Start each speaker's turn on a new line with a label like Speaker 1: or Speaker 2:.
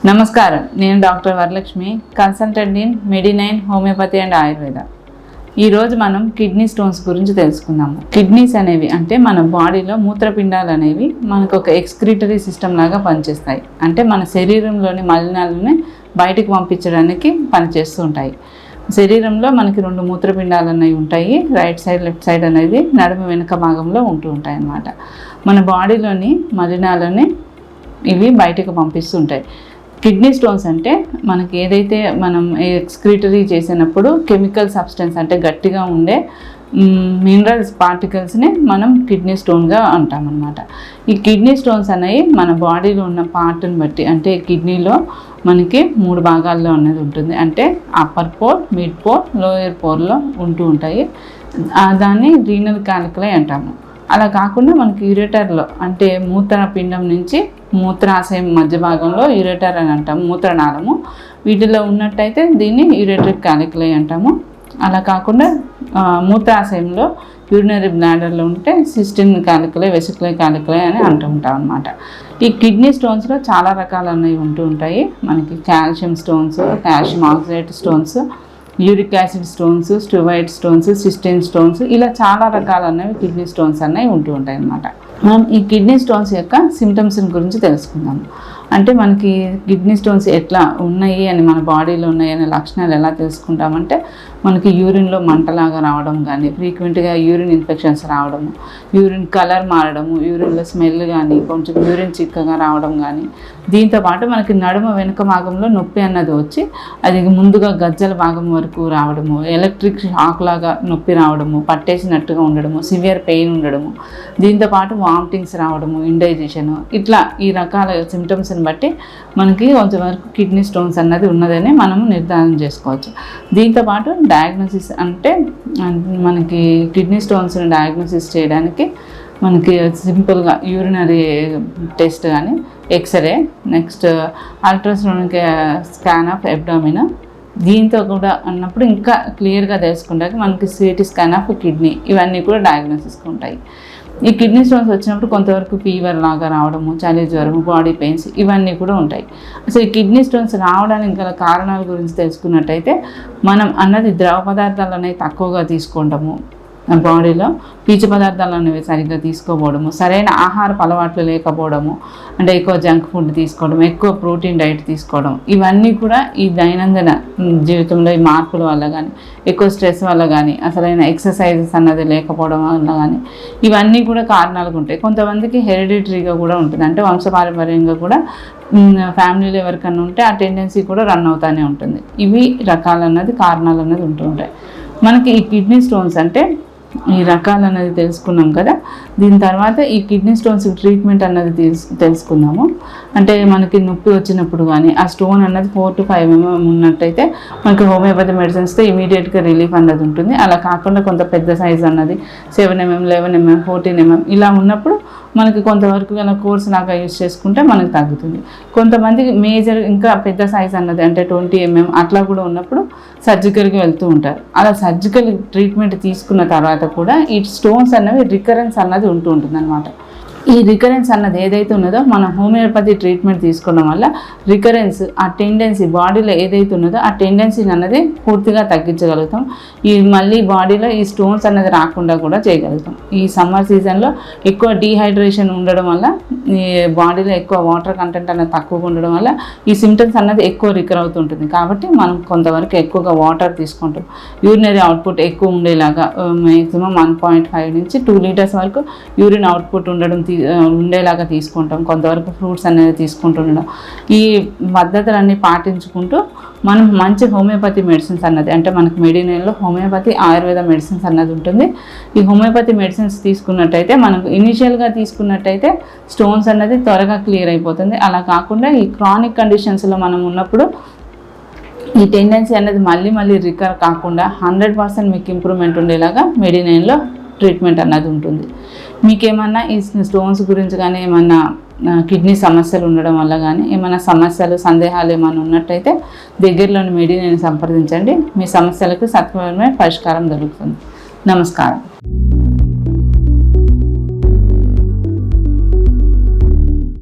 Speaker 1: నమస్కారం, నేను doctor Varalakshmi, consultant in Medi nine homeopathy and Ayurveda. ఈరోజు మనం కిడ్నీ స్టోన్స్ గురించి తెలుసుకుందాము. కిడ్నీస్ అనేవి అంటే మన బాడీలో మూత్రపిండాలు అనేవి మనకు ఒక ఎక్స్క్రీటరీ సిస్టమ్ లాగా పనిచేస్తాయి. అంటే మన శరీరంలోని మలినాలని బయటకు పంపించడానికి పనిచేస్తూ ఉంటాయి. శరీరంలో మనకి 2 మూత్రపిండాలు అనేవి ఉంటాయి. రైట్ సైడ్, లెఫ్ట్ సైడ్ అనేది నడుము వెనుక భాగంలో ఉంటూ ఉంటాయి అన్నమాట. మన బాడీలోని మలినాలని ఇవి బయటకు పంపిస్తూ ఉంటాయి. కిడ్నీ స్టోన్స్ అంటే మనకి ఏదైతే మనం ఎక్స్క్రీటరీ చేసినప్పుడు కెమికల్ సబ్స్టెన్స్ అంటే గట్టిగా ఉండే మినరల్స్ పార్టికల్స్ని మనం కిడ్నీ స్టోన్గా అంటాం అన్నమాట. ఈ కిడ్నీ స్టోన్స్ అనేవి మన బాడీలో ఉన్న పార్ట్ని బట్టి, అంటే కిడ్నీలో మనకి 3 భాగాల్లో అనేది ఉంటుంది. అంటే upper pole, mid pole, lower పోర్లో ఉంటూ ఉంటాయి. దాన్ని రీనల్ క్యాలిక్యులై అంటాము. అలా కాకుండా మనకి యూరేటర్లో అంటే మూత్రపిండం నుంచి మూత్రాశయం మధ్య భాగంలో యూరేటర్ అని అంటాము, మూత్రనాళము. వీటిలో ఉన్నట్టయితే దీన్ని యూరేటరిక్ క్యాలిక్యులై అంటాము. అలా కాకుండా మూత్రాశయంలో యూరినరీ బ్లాడర్లో ఉంటే సిస్టిన్ క్యాలిక్యులై, వెసిక్యులర్ క్యాలిక్యులై అని అంటూ ఉంటాం అన్నమాట. ఈ కిడ్నీ స్టోన్స్లో చాలా రకాలు అనేవి ఉంటూ ఉంటాయి. మనకి calcium stones, calcium oxide stones, uric acid stones, steroid stones, cystine stones, ఇలా చాలా రకాలు అనేవి కిడ్నీ స్టోన్స్ అనేవి ఉంటూ ఉంటాయి అన్నమాట. మనం ఈ కిడ్నీ స్టోన్స్ యొక్క సిమ్టమ్స్ గురించి తెలుసుకుందాము. అంటే మనకి కిడ్నీ స్టోన్స్ ఎట్లా ఉన్నాయి అని, మన బాడీలో ఉన్నాయి అనే లక్షణాలు ఎలా తెలుసుకుంటామంటే, మనకి యూరిన్లో మంటలాగా రావడం కానీ, ఫ్రీక్వెంట్గా యూరిన్ ఇన్ఫెక్షన్స్ రావడము, యూరిన్ కలర్ మారడము, యూరిన్లో స్మెల్ కానీ, కొంచెం యూరిన్ చిక్కగా రావడం కానీ, దీంతోపాటు మనకి నడుమ వెనుక భాగంలో నొప్పి అన్నది వచ్చి అది ముందుగా గజ్జల భాగం వరకు రావడము, ఎలక్ట్రిక్ షాక్ లాగా నొప్పి రావడము, పట్టేసినట్టుగా ఉండడము, సివియర్ పెయిన్ ఉండడము, దీంతోపాటు వామిటింగ్స్ రావడము, ఇండైజెషన్, ఇట్లా ఈ రకాల సిమ్టమ్స్ని బట్టి మనకి కొంతవరకు కిడ్నీ స్టోన్స్ అన్నది ఉన్నదని మనము నిర్ధారణ చేసుకోవచ్చు. దీంతోపాటు డయాగ్నోసిస్ అంటే మనకి కిడ్నీ స్టోన్స్ని డయాగ్నోసిస్ చేయడానికి మనకి సింపుల్గా యూరినరీ టెస్ట్ కానీ, x ray, next ultrasound scan of abdomen, దీంతో కూడా అన్నప్పుడు ఇంకా క్లియర్గా తెలుసుకుంటాక మనకి సిటీ స్కాన్ ఆఫ్ కిడ్నీ, ఇవన్నీ కూడా డయాగ్నోసిస్కి ఉంటాయి. ఈ కిడ్నీ స్టోన్స్ వచ్చినప్పుడు కొంతవరకు ఫీవర్ లాగా రావడము, చలి జ్వరం, బాడీ పెయిన్స్, ఇవన్నీ కూడా ఉంటాయి. అసలు ఈ కిడ్నీ స్టోన్స్ రావడానికి గల కారణాల గురించి తెలుసుకున్నట్టయితే, మనం అన్నది ద్రవ పదార్థాలు అనేవి తక్కువగా తీసుకోవడము, బాడీలో పీచు పదార్థాలు అనేవి సరిగ్గా తీసుకోపోవడము, సరైన ఆహారపు అలవాట్లు లేకపోవడము, అంటే ఎక్కువ జంక్ ఫుడ్ తీసుకోవడం, ఎక్కువ ప్రోటీన్ డైట్ తీసుకోవడం, ఇవన్నీ కూడా ఈ దైనందిన జీవితంలో ఈ మార్పుల వల్ల కానీ, ఎక్కువ స్ట్రెస్ వల్ల కానీ, అసలైన ఎక్సర్సైజెస్ అన్నది లేకపోవడం వల్ల కానీ, ఇవన్నీ కూడా కారణాలు ఉంటాయి. కొంతమందికి హెరిడిటరీగా కూడా ఉంటుంది, అంటే వంశపారంపర్యంగా కూడా ఫ్యామిలీలో ఎవరికన్నా ఉంటే ఆ టెండెన్సీ కూడా రన్ అవుతూనే ఉంటుంది. ఇవి రకాలన్నది కారణాలు అన్నది ఉంటూ ఉంటాయి. మనకి ఈ కిడ్నీ స్టోన్స్ అంటే ఈ రకాలు అన్నది తెలుసుకున్నాం కదా. దీని తర్వాత ఈ కిడ్నీ స్టోన్స్ ట్రీట్మెంట్ అన్నది తెలుసుకుందాము. అంటే మనకి నొప్పి వచ్చినప్పుడు కానీ ఆ స్టోన్ అన్నది 4 to 5 mm ఉన్నట్టయితే మనకి హోమియోపతి మెడిసిన్స్తో ఇమీడియట్గా రిలీఫ్ అన్నది ఉంటుంది. అలా కాకుండా కొంత పెద్ద సైజ్ అన్నది 7 mm, 11 mm, 14 mm ఇలా ఉన్నప్పుడు మనకి కొంతవరకు ఇలా కోర్స్ లాగా యూజ్ చేసుకుంటే మనకు తగ్గుతుంది. కొంతమందికి మేజర్ ఇంకా పెద్ద సైజ్ అన్నది అంటే 20 mm అట్లా కూడా ఉన్నప్పుడు సర్జికల్కి వెళ్తూ ఉంటారు. అలా సర్జికల్ ట్రీట్మెంట్ తీసుకున్న తర్వాత కూడా ఈ స్టోన్స్ అన్నవి రికరెన్స్ అన్నది ఉంటూ ఉంటుంది అన్నమాట. ఈ రికరెన్స్ అన్నది ఏదైతే ఉన్నదో మనం హోమియోపతి ట్రీట్మెంట్ తీసుకోవడం వల్ల రికరెన్స్, ఆ టెండెన్సీ బాడీలో ఏదైతే ఉన్నదో ఆ టెండెన్సీని అన్నది పూర్తిగా తగ్గించగలుగుతాం. ఈ మళ్ళీ బాడీలో ఈ స్టోన్స్ అన్నది రాకుండా కూడా చేయగలుగుతాం. ఈ సమ్మర్ సీజన్లో ఎక్కువ డీహైడ్రేషన్ ఉండడం వల్ల, ఈ బాడీలో ఎక్కువ వాటర్ కంటెంట్ అన్నది తక్కువగా ఉండడం వల్ల ఈ సిమ్టమ్స్ అన్నది ఎక్కువ రికర్ అవుతుంటుంది. కాబట్టి మనం కొంతవరకు ఎక్కువగా వాటర్ తీసుకుంటాం. యూరినరీ అవుట్పుట్ ఎక్కువ ఉండేలాగా మ్యాక్సిమం 1.5 నుంచి 2 లీటర్స్ వరకు యూరిన్ అవుట్పుట్ ఉండేలాగా తీసుకుంటాం. కొంతవరకు ఫ్రూట్స్ అనేది తీసుకుంటుండడం, ఈ పద్ధతులన్నీ పాటించుకుంటూ మనం మంచి హోమియోపతి మెడిసిన్స్ అన్నది, అంటే మనకి మెడి9లో హోమియోపతి ఆయుర్వేద మెడిసిన్స్ అన్నది ఉంటుంది. ఈ హోమియోపతి మెడిసిన్స్ తీసుకున్నట్టయితే, మనకు ఇనీషియల్గా తీసుకున్నట్టయితే స్టోన్స్ అన్నది త్వరగా క్లియర్ అయిపోతుంది. అలా కాకుండా ఈ క్రానిక్ కండిషన్స్లో మనం ఉన్నప్పుడు ఈ టెండెన్సీ అనేది మళ్ళీ రికర్ కాకుండా 100% మీకు ఇంప్రూవ్మెంట్ ఉండేలాగా మెడి9లో ట్రీట్మెంట్ అన్నది ఉంటుంది. మీకేమన్నా ఈ స్టోన్స్ గురించి కానీ, ఏమన్నా కిడ్నీ సమస్యలు ఉండడం వల్ల కానీ, ఏమైనా సమస్యలు, సందేహాలు ఏమైనా ఉన్నట్టయితే దగ్గరలోని మెడి9 సంప్రదించండి. మీ సమస్యలకు సత్వరమైన పరిష్కారం దొరుకుతుంది. నమస్కారం.